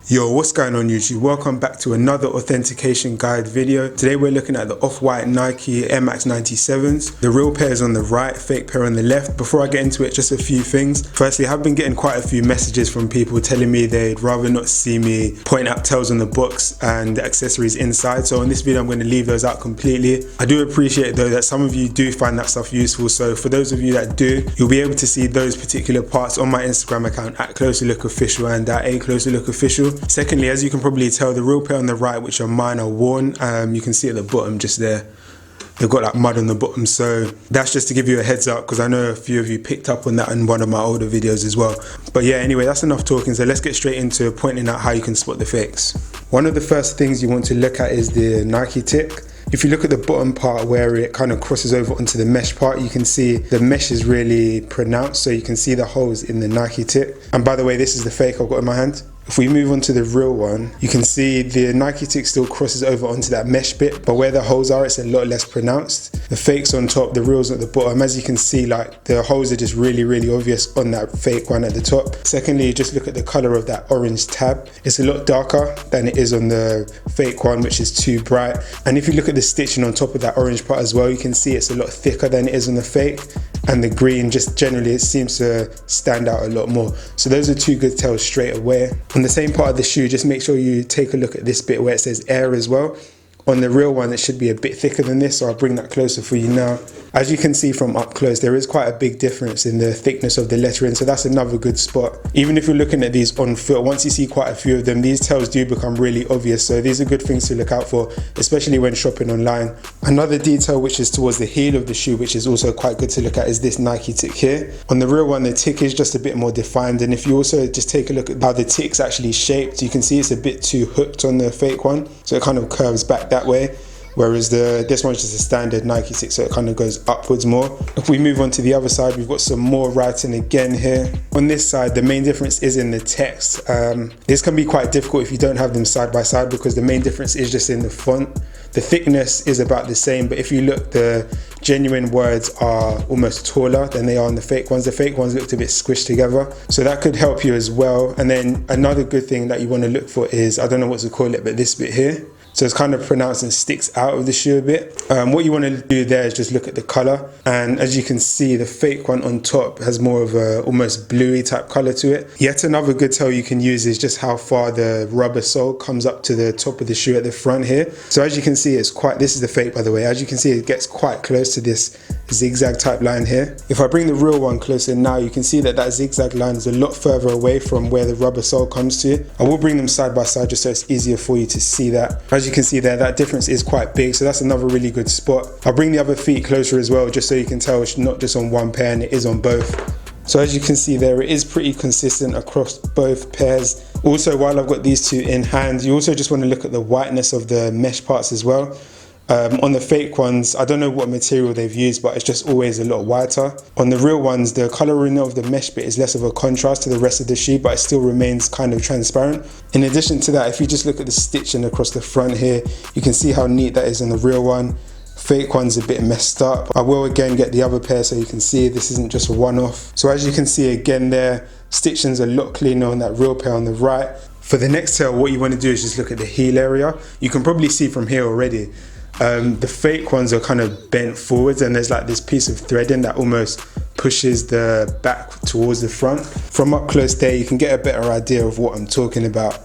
Yo, what's going on YouTube? Welcome back to another authentication guide video. Today we're looking at the off-white Nike Air Max 97s. The real pair is on the right, fake pair on the left. Before I get into it, just a few things. Firstly, I've been getting quite a few messages from people telling me they'd rather not see me point out tails on the box and the accessories inside. So in this video, I'm going to leave those out completely. I do appreciate though that some of you do find that stuff useful. So for those of you that do, you'll be able to see those particular parts on my Instagram account at Closer Look Official and at A Closer Look Official. Secondly, as you can probably tell, the real pair on the right, which are mine, are worn. You can see at the bottom just there, they've got like mud on the bottom. So that's just to give you a heads up, because I know a few of you picked up on that in one of my older videos as well. But yeah, anyway, that's enough talking. So let's get straight into pointing out how you can spot the fakes. One of the first things you want to look at is the Nike tick. If you look at the bottom part where it kind of crosses over onto the mesh part, you can see the mesh is really pronounced, so you can see the holes in the Nike tick. And by the way, this is the fake I've got in my hand. If we move on to the real one, you can see the Nike tick still crosses over onto that mesh bit, but where the holes are, it's a lot less pronounced. The fake's on top, the real's at the bottom. As you can see, like the holes are just really obvious on that fake one at the top. Secondly, just look at the color of that orange tab. It's a lot darker than it is on the fake one, which is too bright. And if you look at the stitching on top of that orange part as well, you can see it's a lot thicker than it is on the fake. And the green, just generally, it seems to stand out a lot more. So those are two good tells straight away. On the same part of the shoe, just make sure you take a look at this bit where it says Air as well. On the real one, it should be a bit thicker than this, so I'll bring that closer for you now. As you can see from up close, there is quite a big difference in the thickness of the lettering, so that's another good spot. Even if you're looking at these on foot, once you see quite a few of them, these tells do become really obvious, so these are good things to look out for, especially when shopping online. Another detail which is towards the heel of the shoe, which is also quite good to look at, is this Nike tick here. On the real one, the tick is just a bit more defined, and if you also just take a look at how the tick's actually shaped, you can see it's a bit too hooked on the fake one, so it kind of curves back that way. Whereas this one's just a standard Nike tick, so it kind of goes upwards more. If we move on to the other side, we've got some more writing again here. On this side, the main difference is in the text. This can be quite difficult if you don't have them side by side, because the main difference is just in the font. The thickness is about the same, but if you look, the genuine words are almost taller than they are on the fake ones. The fake ones looked a bit squished together, so that could help you as well. And then another good thing that you want to look for is, I don't know what to call it, but this bit here. So it's kind of pronounced and sticks out of the shoe a bit. What you want to do there is just look at the color. And as you can see, the fake one on top has more of a almost bluey type color to it. Yet another good tell you can use is just how far the rubber sole comes up to the top of the shoe at the front here. So as you can see, it's quite, this is the fake by the way, as you can see, it gets quite close to this zigzag type line here. If I bring the real one closer now, you can see that that zigzag line is a lot further away from where the rubber sole comes to. I will bring them side by side just so it's easier for you to see that. As you can see there, that difference is quite big, so that's another really good spot. I'll bring the other feet closer as well, just so you can tell it's not just on one pair and it is on both. So as you can see there, it is pretty consistent across both pairs. Also, while I've got these two in hand, you also just want to look at the whiteness of the mesh parts as well. On the fake ones, I don't know what material they've used, but it's just always a lot whiter. On the real ones, the coloring of the mesh bit is less of a contrast to the rest of the shoe, but it still remains kind of transparent. In addition to that, if you just look at the stitching across the front here, you can see how neat that is on the real one. Fake one's a bit messed up. I will again get the other pair so you can see this isn't just a one-off. So as you can see again there, stitching's a lot cleaner on that real pair on the right. For the next tail, what you want to do is just look at the heel area. You can probably see from here already. The fake ones are kind of bent forwards, and there's like this piece of threading that almost pushes the back towards the front. From up close there, you can get a better idea of what I'm talking about.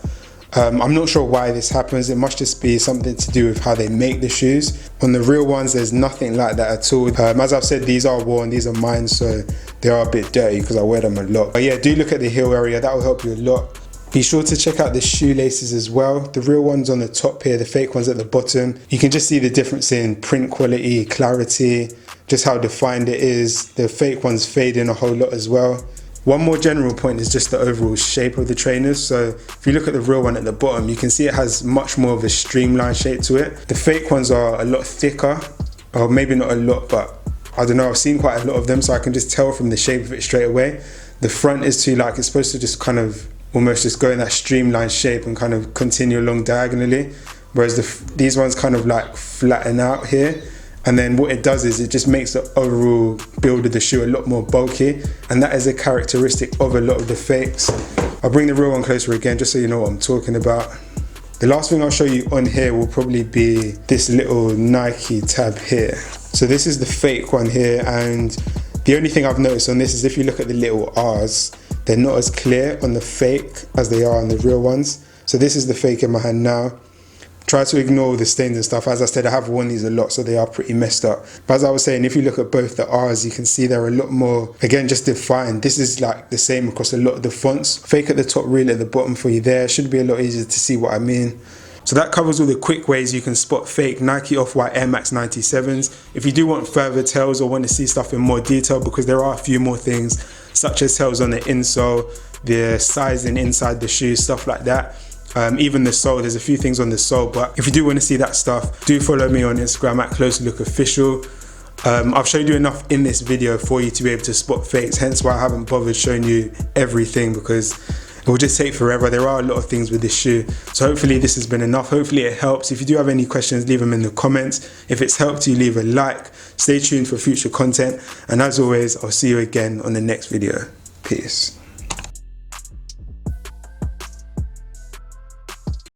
I'm not sure why this happens. It must just be something to do with how they make the shoes. On the real ones, there's nothing like that at all. As I've said, these are worn, these are mine, so they are a bit dirty because I wear them a lot. But yeah, do look at the heel area, that will help you a lot. Be sure to check out the shoelaces as well. The real ones on the top here, the fake ones at the bottom. You can just see the difference in print quality, clarity, just how defined it is. The fake ones fade in a whole lot as well. One more general point is just the overall shape of the trainers. So if you look at the real one at the bottom, you can see it has much more of a streamlined shape to it. The fake ones are a lot thicker, or maybe not a lot, but I don't know, I've seen quite a lot of them, so I can just tell from the shape of it straight away. The front is too, like, it's supposed to just kind of almost just go in that streamlined shape and kind of continue along diagonally, whereas these ones kind of like flatten out here And then what it does is it just makes the overall build of the shoe a lot more bulky, and that is a characteristic of a lot of the fakes. I'll bring the real one closer again just so you know what I'm talking about. The last thing I'll show you on here will probably be this little Nike tab here. So this is the fake one here, and the only thing I've noticed on this is if you look at the little R's, they're not as clear on the fake as they are on the real ones. So this is the fake in my hand now. Try to ignore the stains and stuff. As I said, I have worn these a lot, so they are pretty messed up. But as I was saying, if you look at both the R's, you can see they're a lot more, again, just defined. This is like the same across a lot of the fonts. Fake at the top, real at the bottom for you there. Should be a lot easier to see what I mean. So that covers all the quick ways you can spot fake Nike Off-White Air Max 97s. If you do want further tells or want to see stuff in more detail, because there are a few more things, such as tells on the insole, the sizing inside the shoe, stuff like that. Even the sole, there's a few things on the sole, but if you do want to see that stuff, do follow me on Instagram at CloserLookOfficial. I've showed you enough in this video for you to be able to spot fakes, hence why I haven't bothered showing you everything, because it will just take forever. There are a lot of things with this shoe, so hopefully this has been enough. Hopefully it helps. If you do have any questions, leave them in the comments. If it's helped you, leave a like. Stay tuned for future content, and as always, I'll see you again on the next video. Peace.